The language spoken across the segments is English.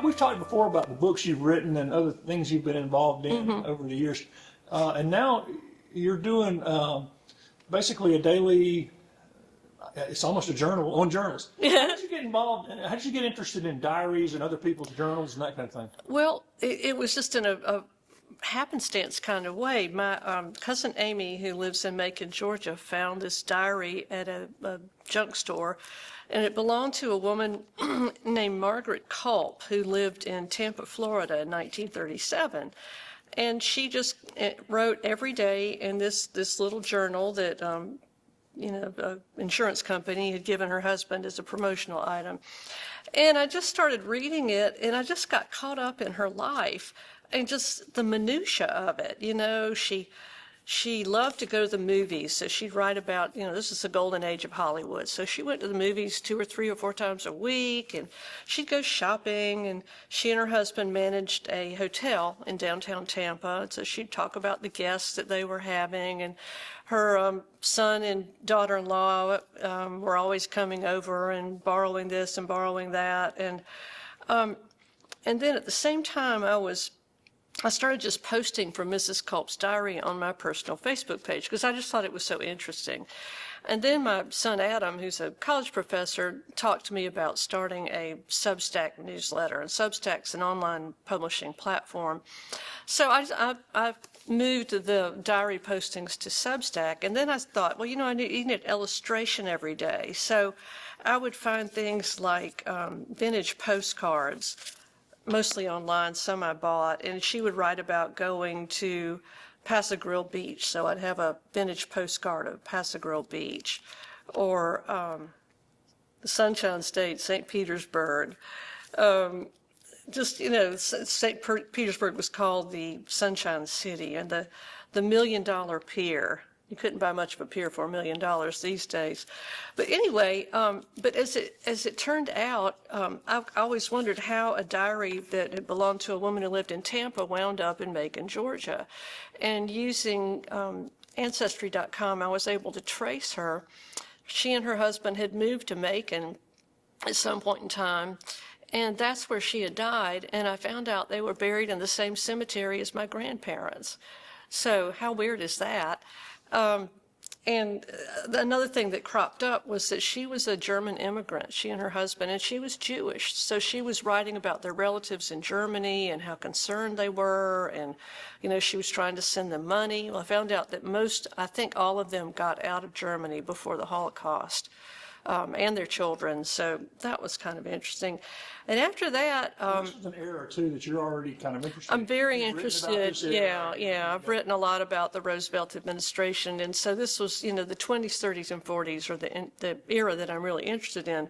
we've talked before about the books you've written and other things you've been involved in over the years. And now you're doing basically a daily, it's almost a journal on journals. How did you get involved? How did you get interested in diaries and other people's journals and that kind of thing? Well, it was just in a happenstance kind of way. My cousin Amy, who lives in Macon, Georgia, found this diary at a junk store, and it belonged to a woman named Marguerite A, who lived in Tampa, Florida in 1937. And she just wrote every day in this little journal that, an insurance company had given her husband as a promotional item. And I just started reading it, and I just got caught up in her life and just the minutia of it. She loved to go to the movies, so she'd write about, this is the golden age of Hollywood. So she went to the movies 2 or 3 or 4 times a week, and she'd go shopping, and she and her husband managed a hotel in downtown Tampa. So she'd talk about the guests that they were having, and her son and daughter-in-law were always coming over and borrowing this and borrowing that. And then at the same time, I started just posting from Mrs. Culp's diary on my personal Facebook page because I just thought it was so interesting. And then my son Adam, who's a college professor, talked to me about starting a Substack newsletter. And Substack's an online publishing platform. So I moved the diary postings to Substack. And then I thought, well, I need illustration every day. So I would find things like vintage postcards, mostly online, some I bought, and she would write about going to Pasagrille Beach, so I'd have a vintage postcard of Pasagrille Beach, or the Sunshine State, St. Petersburg. St. Petersburg was called the Sunshine City, and the $1 million pier. You couldn't buy much of a pier for $1 million these days. But anyway, but as it turned out, I always wondered how a diary that had belonged to a woman who lived in Tampa wound up in Macon, Georgia. And using Ancestry.com, I was able to trace her. She and her husband had moved to Macon at some point in time, and that's where she had died. And I found out they were buried in the same cemetery as my grandparents. So how weird is that? And another thing that cropped up was that she was a German immigrant, she and her husband, and she was Jewish. So she was writing about their relatives in Germany and how concerned they were, and, she was trying to send them money. Well, I found out that I think all of them got out of Germany before the Holocaust, and their children. So that was kind of interesting. And after that, this was an era too that you're already kind of interested. I'm very interested. Yeah. I've written a lot about the Roosevelt administration, and so this was, the 20s, 30s, and 40s are the era that I'm really interested in.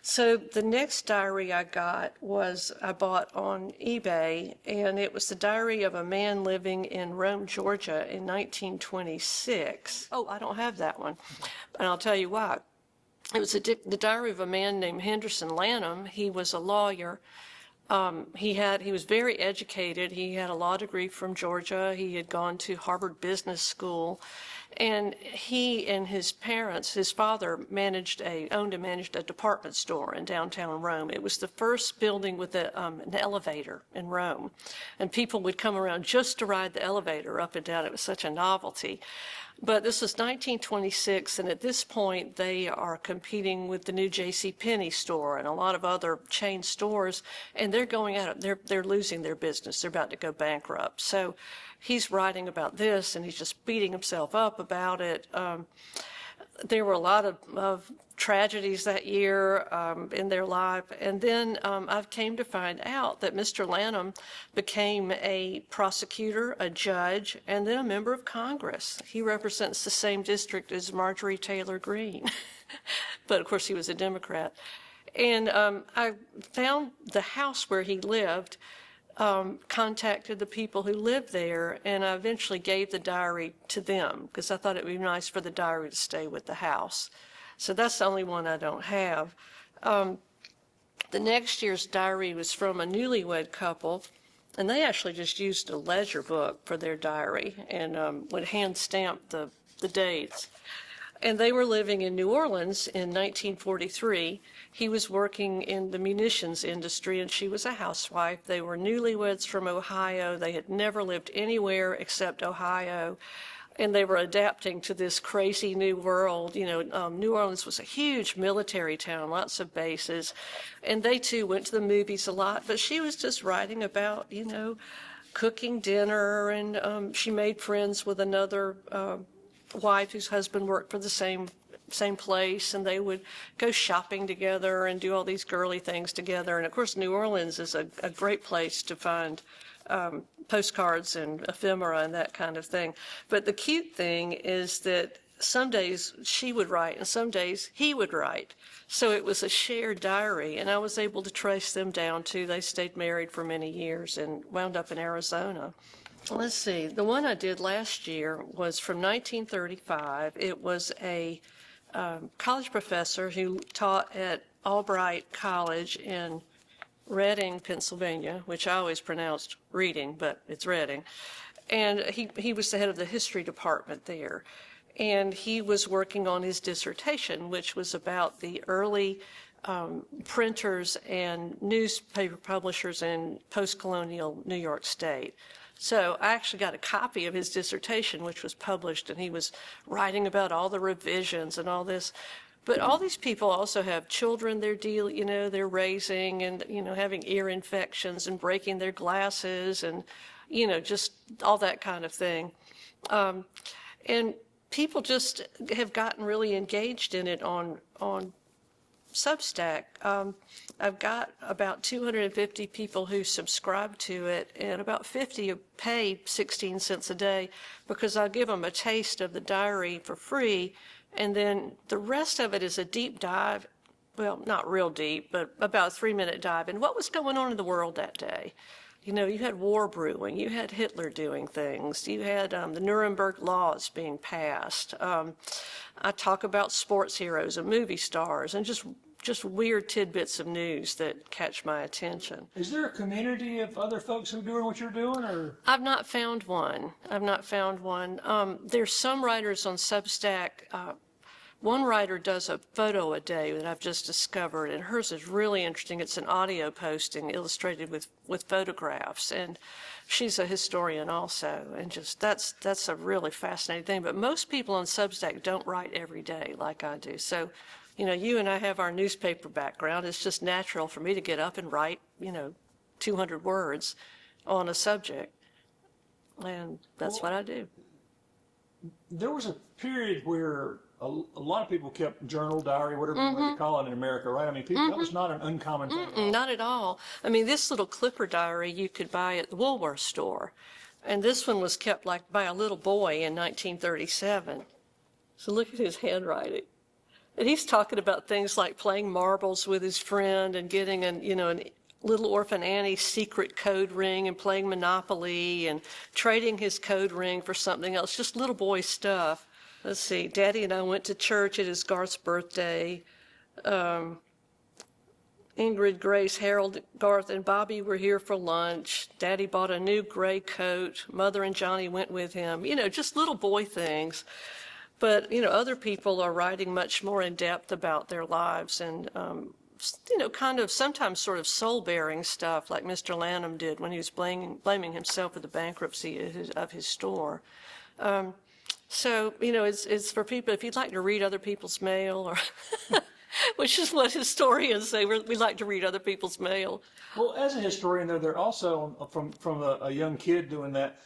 So the next diary I bought on eBay, and it was the diary of a man living in Rome, Georgia in 1926. Oh, I don't have that one, and I'll tell you why. It was the diary of a man named Henderson Lanham. He was a lawyer. He was very educated. He had a law degree from Georgia. He had gone to Harvard Business School. And he and his parents, his father owned and managed a department store in downtown Rome. It was the first building with an elevator in Rome. And people would come around just to ride the elevator up and down. It was such a novelty. But this was 1926, and at this point, they are competing with the new JCPenney store and a lot of other chain stores, and they're going out. They're losing their business. They're about to go bankrupt. So he's writing about this, and he's just beating himself up about it. There were a lot of tragedies that year in their life. And then I came to find out that Mr. Lanham became a prosecutor, a judge, and then a member of Congress. He represents the same district as Marjorie Taylor Greene. But, of course, he was a Democrat. And I found the house where he lived, contacted the people who lived there, and I eventually gave the diary to them because I thought it would be nice for the diary to stay with the house. So that's the only one I don't have. The next year's diary was from a newlywed couple, and they actually just used a ledger book for their diary and would hand stamp the dates. And they were living in New Orleans in 1943. He was working in the munitions industry, and she was a housewife. They were newlyweds from Ohio. They had never lived anywhere except Ohio, and they were adapting to this crazy new world. New Orleans was a huge military town, lots of bases, and they too went to the movies a lot, but she was just writing about, cooking dinner, and she made friends with another wife whose husband worked for the same place, and they would go shopping together and do all these girly things together. And of course, New Orleans is a great place to find postcards and ephemera and that kind of thing. But the cute thing is that some days she would write and some days he would write. So it was a shared diary, and I was able to trace them down too. They stayed married for many years and wound up in Arizona. Let's see, the one I did last year was from 1935. It was a college professor who taught at Albright College in Reading, Pennsylvania, which I always pronounced Reading, but it's Reading. And he was the head of the history department there. And he was working on his dissertation, which was about the early printers and newspaper publishers in post-colonial New York State. So I actually got a copy of his dissertation, which was published, and he was writing about all the revisions and all this. But all these people also have children they're raising, and, having ear infections and breaking their glasses and, just all that kind of thing. And people just have gotten really engaged in it on Substack. I've got about 250 people who subscribe to it, and about 50 pay 16 cents a day because I'll give them a taste of the diary for free, and then the rest of it is a deep dive, well, not real deep, but about a 3-minute dive in what was going on in the world that day. You had war brewing, you had Hitler doing things, you had the Nuremberg laws being passed. I talk about sports heroes and movie stars and just weird tidbits of news that catch my attention. Is there a community of other folks who are doing what you're doing, or? I've not found one. There's some writers on Substack. One writer does a photo a day that I've just discovered, and hers is really interesting. It's an audio posting illustrated with photographs, and she's a historian also, and just that's a really fascinating thing. But most people on Substack don't write every day like I do. So, you and I have our newspaper background. It's just natural for me to get up and write, 200 words on a subject, and that's what I do. There was a period where a lot of people kept journal, diary, whatever you want to call it in America, right? I mean, that was not an uncommon thing. Not at all. I mean, this little clipper diary you could buy at the Woolworth store. And this one was kept by a little boy in 1937. So look at his handwriting. And he's talking about things like playing marbles with his friend and getting an Little Orphan Annie's secret code ring and playing Monopoly and trading his code ring for something else, just little boy stuff. Let's see, Daddy and I went to church. It is Garth's birthday. Ingrid, Grace, Harold, Garth, and Bobby were here for lunch. Daddy bought a new gray coat. Mother and Johnny went with him. Just little boy things. But, other people are writing much more in depth about their lives and, kind of sometimes sort of soul-bearing stuff like Mr. Lanham did when he was blaming himself for the bankruptcy of his store. So, it's for people, if you'd like to read other people's mail, or which is what historians say, we like to read other people's mail. Well, as a historian, though, they're also, from a young kid doing that,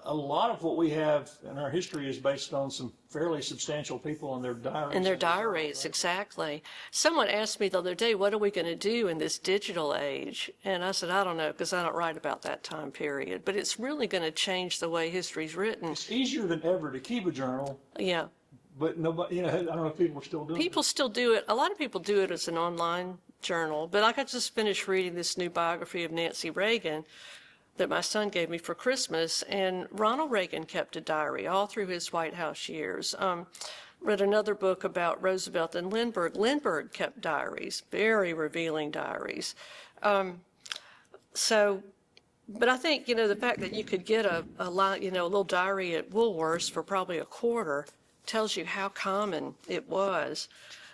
a lot of what we have in our history is based on some fairly substantial people and their diaries. In their diaries, exactly. Someone asked me the other day, what are we going to do in this digital age? And I said, I don't know, because I don't write about that time period. But it's really going to change the way history's written. It's easier than ever to keep a journal. Yeah. But nobody, I don't know if people are still doing it. People still do it. A lot of people do it as an online journal. But I just finished reading this new biography of Nancy Reagan that my son gave me for Christmas, and Ronald Reagan kept a diary all through his White House years. Read another book about Roosevelt and Lindbergh. Lindbergh kept diaries, very revealing diaries. But I think, the fact that you could get a little diary at Woolworths for probably $0.25, tells you how common it was.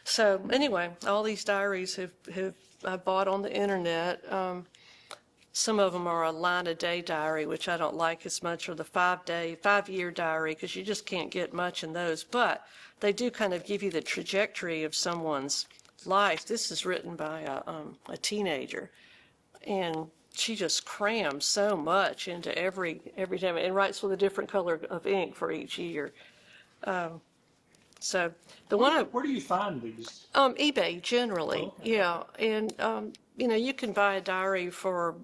So anyway, all these diaries have I bought on the internet. Some of them are a line-a-day diary, which I don't like as much, or the 5-year diary, because you just can't get much in those. But they do kind of give you the trajectory of someone's life. This is written by a teenager, and she just crams so much into every time, and writes with a different color of ink for each year. So the Where do you find these? eBay generally, Oh, okay. yeah, and you can buy a diary for,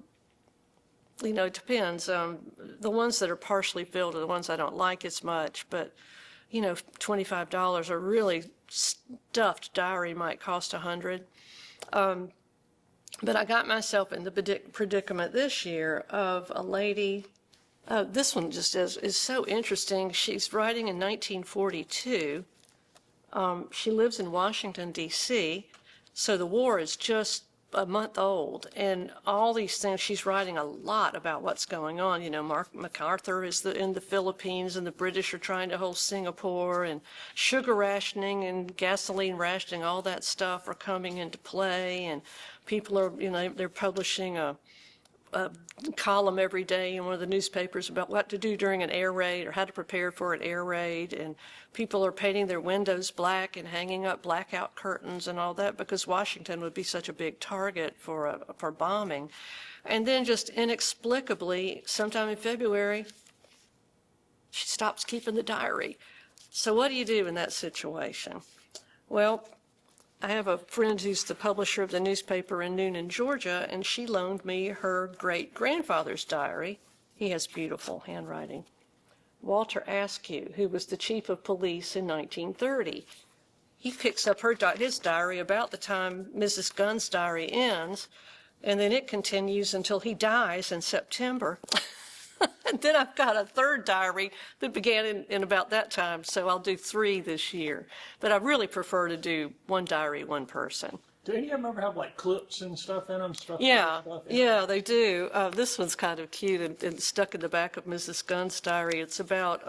it depends. The ones that are partially filled are the ones I don't like as much, but $25. A really stuffed diary might cost $100. But I got myself in the predicament this year of a lady. This one just is so interesting. She's writing in 1942. She lives in Washington, D.C., so the war is just a month old, and all these things, she's writing a lot about what's going on. MacArthur is in the Philippines, and the British are trying to hold Singapore, and sugar rationing and gasoline rationing, all that stuff are coming into play, and people are, they're publishing a column every day in one of the newspapers about what to do during an air raid or how to prepare for an air raid, and people are painting their windows black and hanging up blackout curtains and all that because Washington would be such a big target for bombing. And then just inexplicably, sometime in February, she stops keeping the diary. So what do you do in that situation? Well, I have a friend who's the publisher of the newspaper in Noonan, Georgia, and she loaned me her great-grandfather's diary. He has beautiful handwriting. Walter Askew, who was the chief of police in 1930. He picks up his diary about the time Mrs. Gunn's diary ends, and then it continues until he dies in September. And then I've got a third diary that began in about that time, so I'll do 3 this year. But I really prefer to do one diary, one person. Do any of them ever have like clips and stuff in them? Yeah, they do. This one's kind of cute and stuck in the back of Mrs. Gunn's diary. It's about,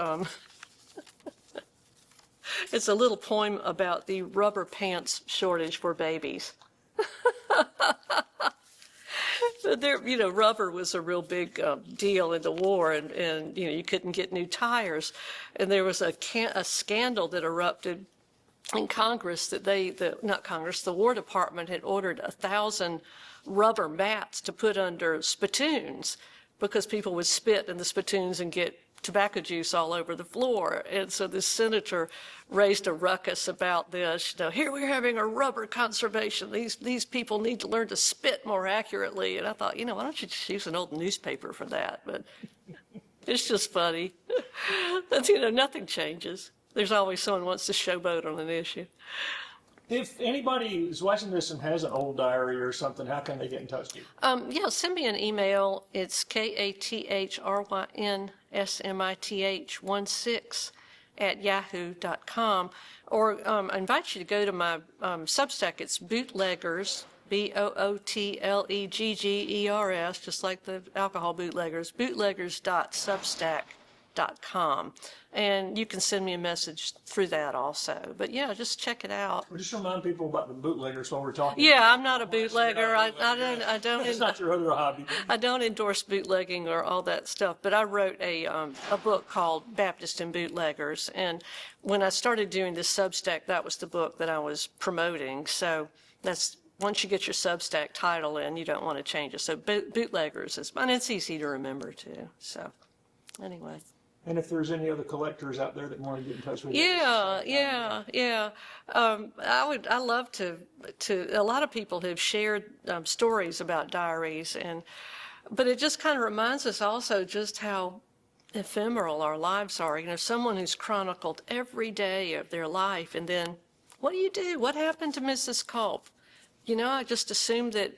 it's a little poem about the rubber pants shortage for babies. Rubber was a real big deal in the war, and you couldn't get new tires. And there was a scandal that erupted in Congress that the War Department had ordered 1,000 rubber mats to put under spittoons because people would spit in the spittoons and get tobacco juice all over the floor. And so this senator raised a ruckus about this. Here we're having a rubber conservation. These people need to learn to spit more accurately. And I thought, why don't you just use an old newspaper for that? But it's just funny. That's, nothing changes. There's always someone who wants to showboat on an issue. If anybody is watching this and has an old diary or something, how can they get in touch with you? Send me an email. It's kathryn16@yahoo.com. Or I invite you to go to my substack. It's Bootleggers, Bootleggers, just like the alcohol bootleggers, bootleggers.substack.com. And you can send me a message through that also. But yeah, just check it out. Well, just remind people about the bootleggers while we're talking. Yeah, I'm not a bootlegger. I don't. It's not your other hobby. I don't endorse bootlegging or all that stuff. But I wrote a book called Baptist and Bootleggers, and when I started doing this Substack, that was the book that I was promoting. So that's. Once you get your Substack title in, you don't want to change it. So Bootleggers is, and it's easy to remember too. So anyway. And if there's any other collectors out there that want to get in touch with you. Yeah. I love to, a lot of people have shared stories about diaries, but it just kind of reminds us also just how ephemeral our lives are. Someone who's chronicled every day of their life, and then what do you do? What happened to Mrs. Culp? I just assumed that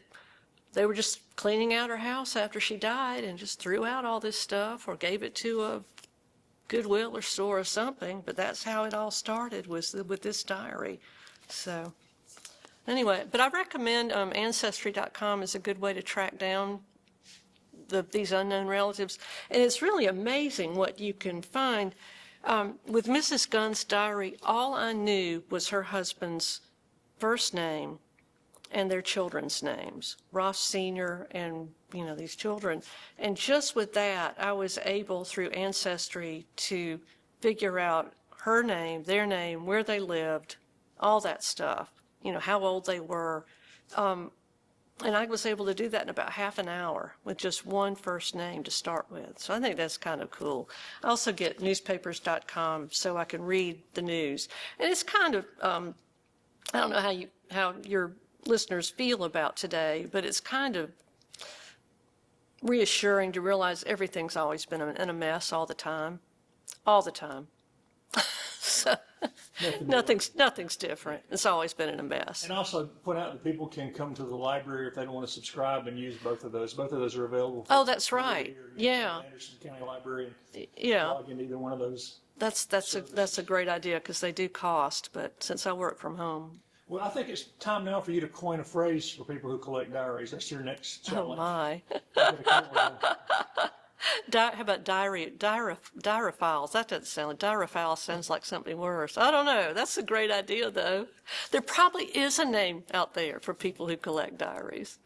they were just cleaning out her house after she died and just threw out all this stuff or gave it to a Goodwill or store or something, but that's how it all started, was with this diary. So anyway, but I recommend Ancestry.com is a good way to track down these unknown relatives. And it's really amazing what you can find. With Mrs. Gunn's diary, all I knew was her husband's first name and their children's names, Ross Sr. and, these children. And just with that, I was able, through Ancestry, to figure out her name, their name, where they lived, all that stuff, how old they were. And I was able to do that in about half an hour with just one first name to start with. So I think that's kind of cool. I also get newspapers.com so I can read the news. And it's kind of, I don't know how your listeners feel about today, but it's kind of reassuring to realize everything's always been in a mess all the time. All the time. So nothing's different. It's always been in a mess. And also point out that people can come to the library if they don't want to subscribe and use both of those. Both of those are available. Oh, that's right. Yeah. Anderson County Library. Yeah. Log in either one of those. That's a great idea because they do cost, but since I work from home. Well, I think it's time now for you to coin a phrase for people who collect diaries. That's your next challenge. Oh my. My. How about diariphiles? That doesn't sound like diarophile sounds like something worse. I don't know. That's a great idea, though. There probably is a name out there for people who collect diaries.